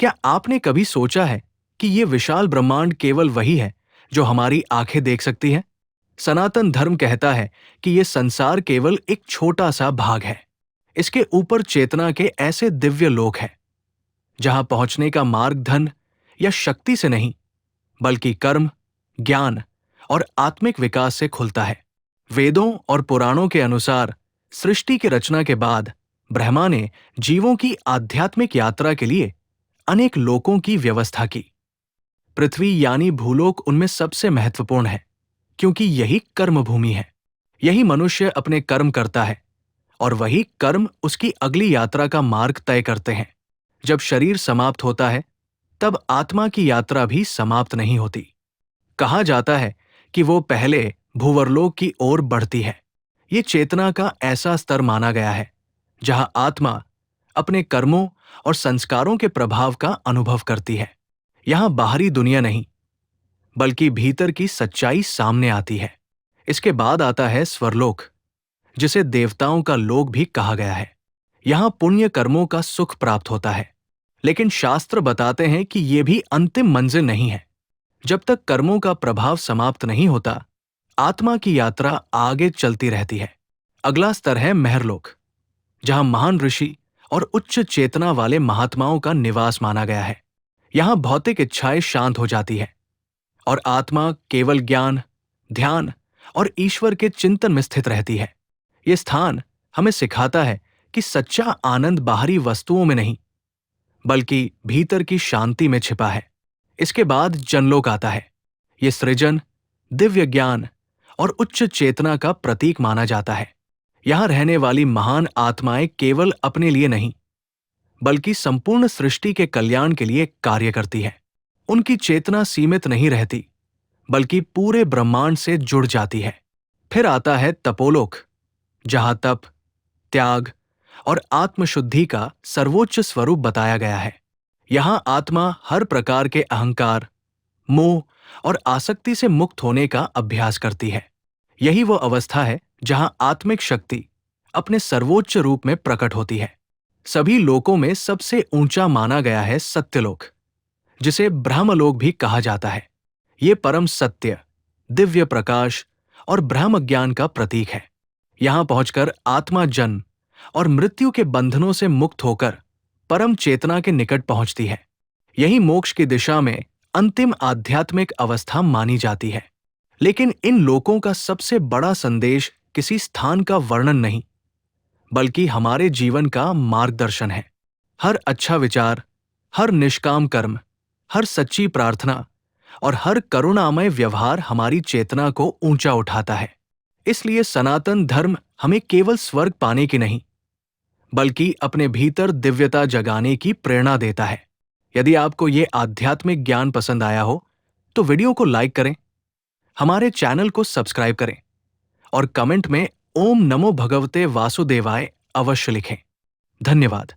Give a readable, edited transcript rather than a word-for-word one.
क्या आपने कभी सोचा है कि ये विशाल ब्रह्मांड केवल वही है जो हमारी आंखें देख सकती हैं? सनातन धर्म कहता है कि ये संसार केवल एक छोटा सा भाग है। इसके ऊपर चेतना के ऐसे दिव्य लोक हैं जहां पहुंचने का मार्ग धन या शक्ति से नहीं, बल्कि कर्म, ज्ञान और आत्मिक विकास से खुलता है। वेदों और पुराणों के अनुसार सृष्टि की रचना के बाद ब्रह्मा ने जीवों की आध्यात्मिक यात्रा के लिए अनेक लोकों की व्यवस्था की। पृथ्वी यानी भूलोक उनमें सबसे महत्वपूर्ण है, क्योंकि यही कर्म भूमि है। यही मनुष्य अपने कर्म करता है और वही कर्म उसकी अगली यात्रा का मार्ग तय करते हैं। जब शरीर समाप्त होता है, तब आत्मा की यात्रा भी समाप्त नहीं होती। कहा जाता है कि वो पहले भूवरलोक की ओर बढ़ती है। ये चेतना का ऐसा स्तर माना गया है जहां आत्मा अपने कर्मों और संस्कारों के प्रभाव का अनुभव करती है। यहां बाहरी दुनिया नहीं, बल्कि भीतर की सच्चाई सामने आती है। इसके बाद आता है स्वर्लोक, जिसे देवताओं का लोक भी कहा गया है। यहां पुण्य कर्मों का सुख प्राप्त होता है, लेकिन शास्त्र बताते हैं कि यह भी अंतिम मंजिल नहीं है। जब तक कर्मों का प्रभाव समाप्त नहीं होता, आत्मा की यात्रा आगे चलती रहती है। अगला स्तर है महरलोक, जहां महान ऋषि और उच्च चेतना वाले महात्माओं का निवास माना गया है। यहां भौतिक इच्छाएं शांत हो जाती है और आत्मा केवल ज्ञान, ध्यान और ईश्वर के चिंतन में स्थित रहती है। यह स्थान हमें सिखाता है कि सच्चा आनंद बाहरी वस्तुओं में नहीं, बल्कि भीतर की शांति में छिपा है। इसके बाद जनलोक आता है। यह सृजन, दिव्य ज्ञान और उच्च चेतना का प्रतीक माना जाता है। यहां रहने वाली महान आत्माएं केवल अपने लिए नहीं, बल्कि संपूर्ण सृष्टि के कल्याण के लिए कार्य करती है। उनकी चेतना सीमित नहीं रहती, बल्कि पूरे ब्रह्मांड से जुड़ जाती है। फिर आता है तपोलोक, जहां तप, त्याग और आत्मशुद्धि का सर्वोच्च स्वरूप बताया गया है। यहां आत्मा हर प्रकार के अहंकार, मोह और आसक्ति से मुक्त होने का अभ्यास करती है। यही वो अवस्था है जहां आत्मिक शक्ति अपने सर्वोच्च रूप में प्रकट होती है। सभी लोकों में सबसे ऊंचा माना गया है सत्यलोक, जिसे ब्रह्मलोक भी कहा जाता है। ये परम सत्य, दिव्य प्रकाश और ब्रह्म ज्ञान का प्रतीक है। यहां पहुंचकर आत्मा जन्म और मृत्यु के बंधनों से मुक्त होकर परम चेतना के निकट पहुंचती है। यही मोक्ष की दिशा में अंतिम आध्यात्मिक अवस्था मानी जाती है। लेकिन इन लोकों का सबसे बड़ा संदेश किसी स्थान का वर्णन नहीं, बल्कि हमारे जीवन का मार्गदर्शन है। हर अच्छा विचार, हर निष्काम कर्म, हर सच्ची प्रार्थना और हर करुणामय व्यवहार हमारी चेतना को ऊंचा उठाता है। इसलिए सनातन धर्म हमें केवल स्वर्ग पाने की नहीं, बल्कि अपने भीतर दिव्यता जगाने की प्रेरणा देता है। यदि आपको ये आध्यात्मिक ज्ञान पसंद आया हो, तो वीडियो को लाइक करें, हमारे चैनल को सब्सक्राइब करें और कमेंट में ओम नमो भगवते वासुदेवाय अवश्य लिखें। धन्यवाद।